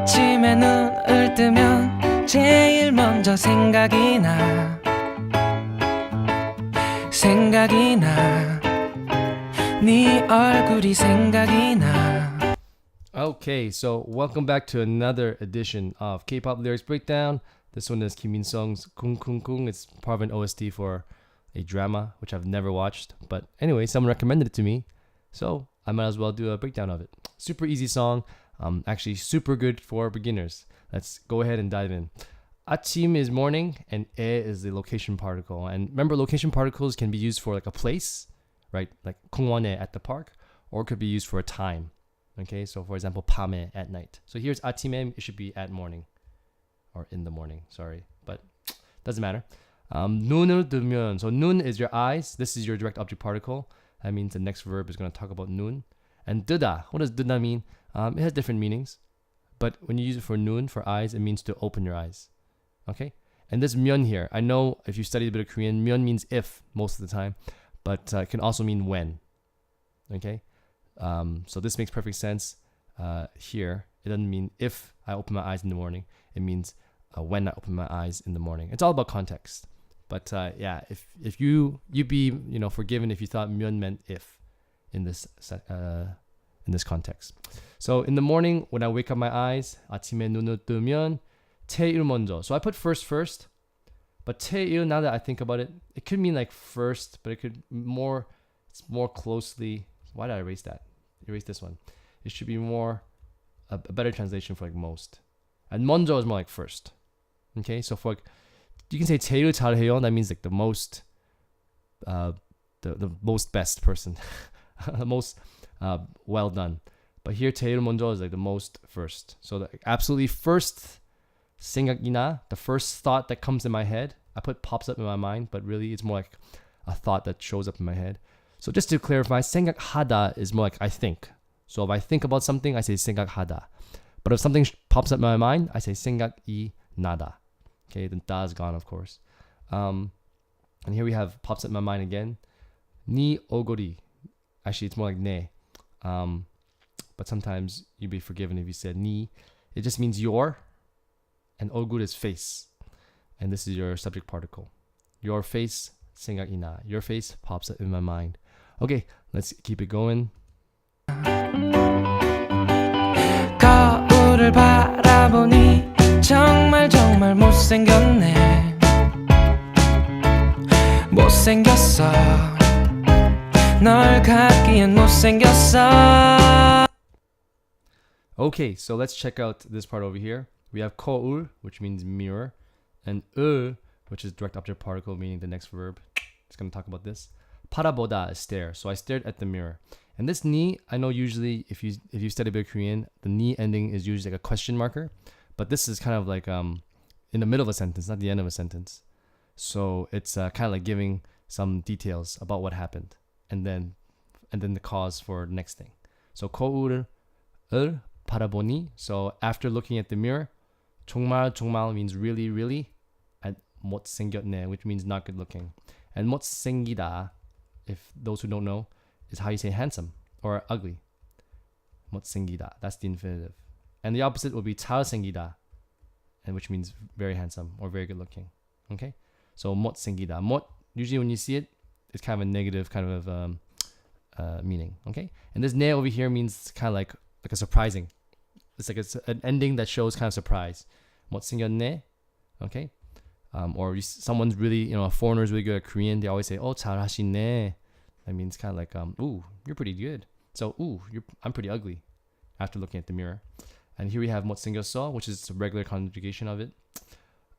아침에 눈을 뜨면 제일 먼저 생각이 나 네 얼굴이 생각이 나. Okay, so welcome back to another edition of K-pop lyrics breakdown. This one is Kim Min Sung's Kung Kung Kung. It's part of an OST for a drama which I've never watched, but anyway, someone recommended it to me, so I might as well do a breakdown of it. Super easy song, actually super good for beginners. Let's go ahead and dive in. 아침 is morning, and 에 is the location particle. And remember, location particles can be used for like a place, right? Like 공원에 at the park, or it could be used for a time. Okay, so for example, 밤에 at night. So here's 아침에, it should be at morning, or in the morning. Sorry, but doesn't matter. 눈을 뜨면, so 눈 is your eyes. This is your direct object particle. That means the next verb is going to talk about 눈. And 뜨다, what does 뜨다 mean? It has different meanings, but when you use it for 눈, for eyes, it means to open your eyes. Okay, and this 면 here, I know if you studied a bit of Korean, 면 means if most of the time, but it can also mean when. Okay, so this makes perfect sense. Here, it doesn't mean if I open my eyes in the morning. It means when I open my eyes in the morning. It's all about context. But yeah, if you be forgiven if you thought 면 meant if in this context. So in the morning when I wake up my eyes, 아침에 눈을 뜨면 제일 먼저. So I put first, but 제일, now that I think about it, it could mean like first, but it could it's more closely. Why did I erase that? Erase this one. It should be more a better translation for like most. And 먼저 is more like first. Okay, so for like, you can say 제일 잘해요. That means like the most, the most best person, the most well done. But here 제일 먼저 is like the most first. So the absolutely first 생각이 나, the first thought that comes in my head. I put pops up in my mind, but really it's more like a thought that shows up in my head. So just to clarify, 생각하다 is more like I think. So if I think about something, I say 생각하다. But if something pops up in my mind, I say 생각이 나다. Okay, then da is gone, of course. And here we have pops up in my mind again. 네 얼굴이. Actually, it's more like 네. But sometimes you'd be forgiven if you said 네. It just means your. And 얼굴 is face. And this is your subject particle. Your face, 생각이 나. Your face pops up in my mind. Okay, let's keep it going. 거울을 바라보니 정말 못생겼네. 못생겼어. 널 갖기엔 못생겼어. Okay, so let's check out this part over here. We have 거울, which means mirror, and which is direct object particle, meaning the next verb. It's going to talk about this. 바라보다 is stare. So I stared at the mirror. And this ni, I know usually if you study a bit of Korean, the ni ending is usually like a question marker. But this is kind of like in the middle of a sentence, not the end of a sentence. So it's kind of like giving some details about what happened, and then the cause for the next thing. So 거울을 바라보니. So after looking at the mirror, 정말 means really, really, and 못생겼네, which means not good looking. And 못생기다, if those who don't know, is how you say handsome or ugly. 못생기다, that's the infinitive. And the opposite would be 잘생기다, and which means very handsome or very good looking. Okay, so 못생기다. 못, usually when you see it, it's kind of a negative kind of meaning. Okay, and this 네 over here means kind of like a surprising. It's like it's an ending that shows kind of surprise. 못생겼네. Okay, or someone's really, a foreigner's really good at Korean. They always say, "Oh, 잘하시네." That means kind of like, "Ooh, you're pretty good." So, "Ooh, I'm pretty ugly," after looking at the mirror. And here we have 못생겼어, which is a regular conjugation of it.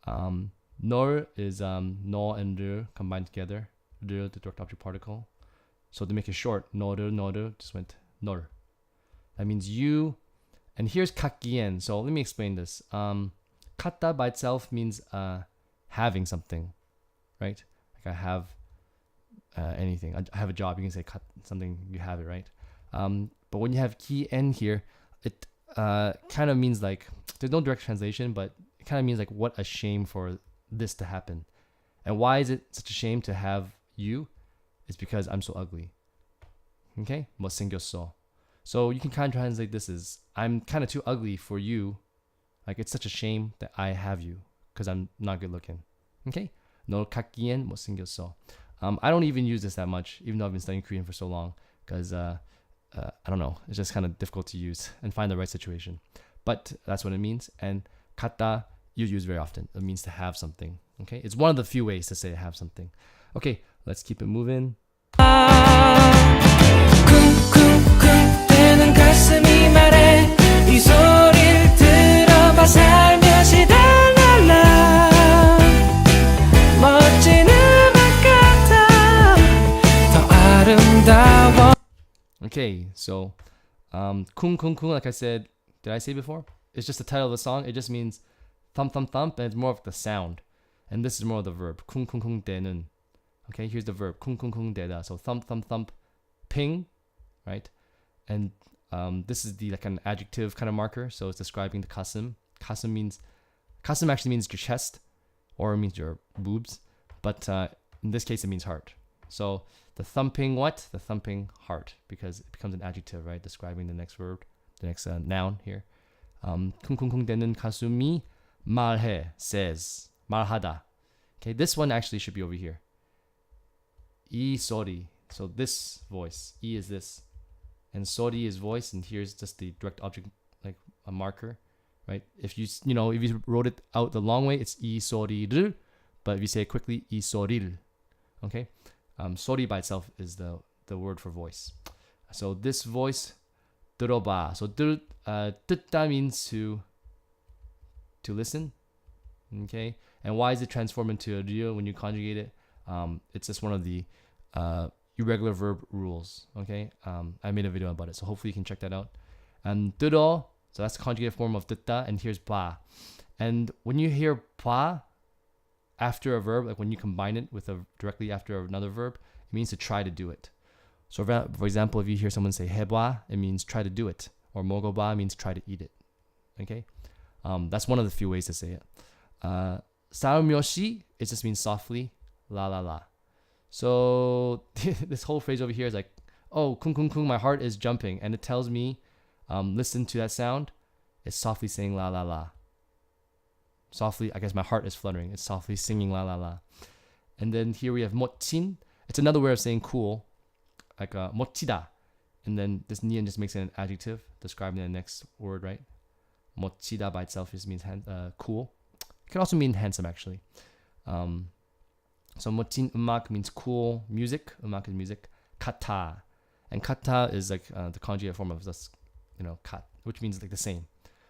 널 is no and 를 combined together. 를, the direct object particle. So to make it short, 너를 just went 널. That means you. And here's 갖기엔. So let me explain this. 갖다 by itself means having something, right? Like I have anything. I have a job. You can say something. You have it, right? But when you have 기엔 here, it kind of means like, there's no direct translation, but it kind of means like, what a shame for this to happen. And why is it such a shame to have you? It's because I'm so ugly. Okay? 못생겼어. So you can kind of translate this as, I'm kind of too ugly for you Like it's such a shame that I have you because I'm not good looking. Okay? 너 같기엔 못생겼어. I don't even use this that much, even though I've been studying Korean for so long, because I don't know, it's just kind of difficult to use and find the right situation. But that's what it means. And 같다 you use very often. It means to have something. Okay, it's one of the few ways to say have something. Okay, let's keep it moving. 쿵쿵쿵 대는 가슴이 말해 이 소리를 들어봐 살며시 달랄라 멋진 음악 같아 더 아름다워. Okay, so 쿵쿵쿵, like I said, did I say before? It's just the title of the song. It just means thump thump thump, and it's more of the sound. And this is more of the verb. 쿵쿵쿵 대는. Okay, here's the verb. 쿵쿵쿵 대다. So thump thump thump, ping, right? And this is the like an adjective kind of marker. So it's describing the kasim. Kasim actually means your chest, or it means your boobs. But in this case, it means heart. So the thumping what? The thumping heart, because it becomes an adjective, right? Describing the next verb, the next noun here. 쿵쿵쿵 대는 가슴이 말해, says, 말하다. Okay, this one actually should be over here. 이 소리. So this voice. 이 is this. And 소리 is voice, and here's just the direct object, like a marker, right? If you wrote it out the long way, it's 이 소리를, but if you say it quickly, 이 소리를. Okay? 소리 by itself is the word for voice. So this voice, 들어봐. So 듣다 means to listen. Okay? And why is it transformed into a rio when you conjugate it? It's just one of the irregular verb rules. Okay? I made a video about it, so hopefully you can check that out. And 들어, so that's the conjugated form of 듣다, and here's 봐. And when you hear 봐 after a verb, like when you combine it with directly after another verb, it means to try to do it. So for example, if you hear someone say 해봐, it means try to do it. Or 먹어봐 means try to eat it. Okay? That's one of the few ways to say it. 살며시, it just means softly. La la la. So this whole phrase over here is like, oh, 쿵쿵쿵, my heart is jumping. And it tells me, listen to that sound. It's softly saying la la la. Softly, I guess my heart is fluttering. It's softly singing la la la. And then here we have 멋진. It's another way of saying cool. Like 멋지다. And then this nian just makes it an adjective describing the next word, right? 멋지다 by itself just means cool. It can also mean handsome, actually. So 멋진 음악 means cool music. 음악 is music. 같아. And 같아 is like the conjugate form of this, kat, which means like the same.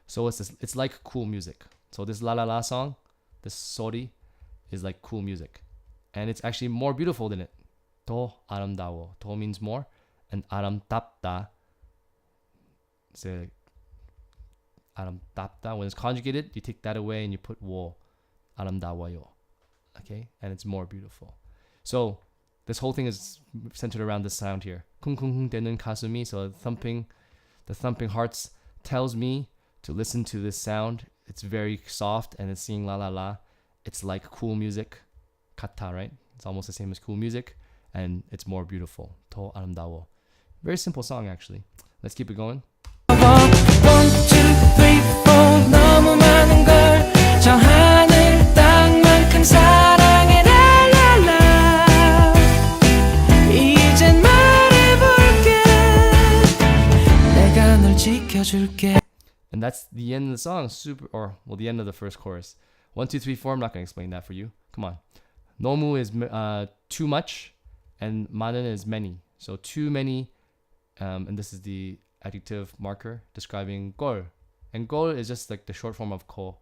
So it's like cool music. So this La La La song, this 소리, is like cool music. And it's actually more beautiful than it. 더 아름다워. 더 means more. And 아름답다. So 아름답다. When it's conjugated, you take that away and you put 워. 아름다워요. Okay? And it's more beautiful. So this whole thing is centered around this sound here. 쿵쿵쿵 대는 가슴이. So the thumping hearts tells me to listen to this sound. It's very soft and it's singing la la la. It's like cool music. 같아, right? It's almost the same as cool music. And it's more beautiful. 더 아름다워. Very simple song, actually. Let's keep it going. 1, 2, 3, 4 너무 많은 걸 저 하늘 땅만큼 사랑해 랄랄라 이젠 말해볼게 내가 널 지켜줄게. And that's the end of the song. The end of the first chorus. 1, 2, 3, 4. I'm not going to explain that for you. Come on. 너무 is too much, and 많은 is many. So too many, and this is the adjective marker describing 걸. And 걸 is just like the short form of 거,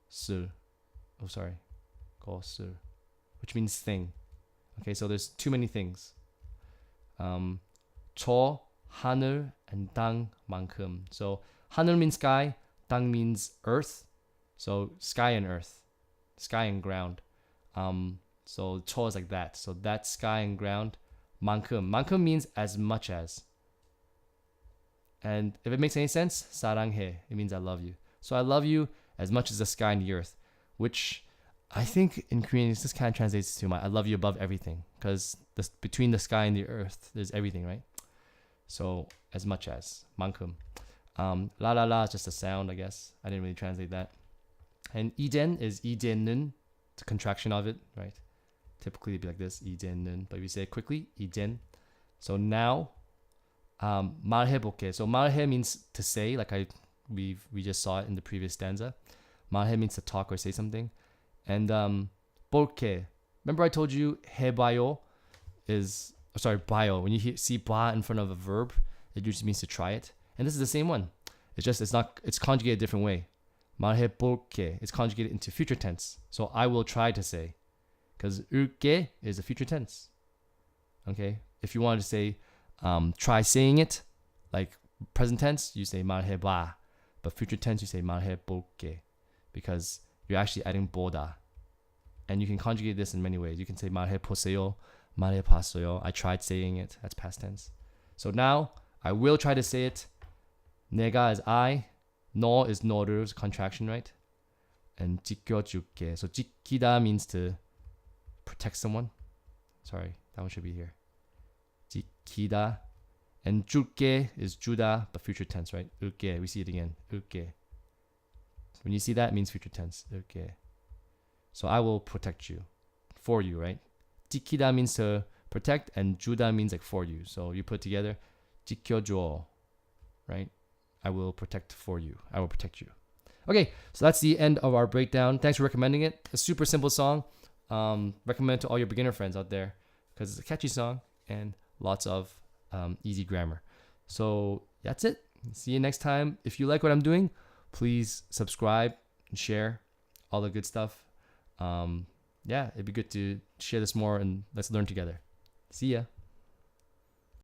쓸. Oh, sorry. 거, 쓸. Which means thing. Okay, so there's too many things. 저, 하늘, and 땅만큼. So 하늘 means sky, 땅 means earth. So sky and earth. Sky and ground. So 저 is like that. So that sky and ground. 만큼. 만큼 means as much as. And if it makes any sense, 사랑해. It means I love you. So I love you as much as the sky and the earth. Which I think in Korean this kind of translates to I love you above everything. Because between the sky and the earth, there's everything, right? So as much as. 만큼. La la la is just a sound, I guess. I didn't really translate that. And 이젠 is 이제는, it's a contraction of it, right? Typically it'd be like this, 이제는. But if you say it quickly, 이젠. So now, 말해볼게. So 말해 means to say, like we just saw it in the previous stanza. 말해 means to talk or say something. And 볼게. Remember I told you 해봐요 is, 봐요. When you see 봐 in front of a verb, it usually means to try it. And this is the same one. It's conjugated a different way. 말해볼게. It's conjugated into future tense. So I will try to say. Because 을게 is a future tense. Okay? If you wanted to say, try saying it, like present tense, you say 말해봐. But future tense, you say 말해볼게. Because you're actually adding 보다. And you can conjugate this in many ways. You can say 말해보세요, 말해봤어요. I tried saying it. That's past tense. So now, I will try to say it. 내가 is I. 너 is 너를, is contraction, right? And 지켜줄게. So 지키다 means to protect someone. Sorry, that one should be here. 지키다. And 줄게 is 주다, but future tense, right? 을게. We see it again. 을게. When you see that, it means future tense. 을게. So I will protect you. For you, right? 지키다 means to protect, and 주다 means like for you. So you put together, 지켜줘, right? I will protect for you. I will protect you. Okay, so that's the end of our breakdown. Thanks for recommending it. A super simple song. Recommend it to all your beginner friends out there because it's a catchy song and lots of easy grammar. So that's it. See you next time. If you like what I'm doing, please subscribe and share all the good stuff. Yeah, it'd be good to share this more and let's learn together. See ya.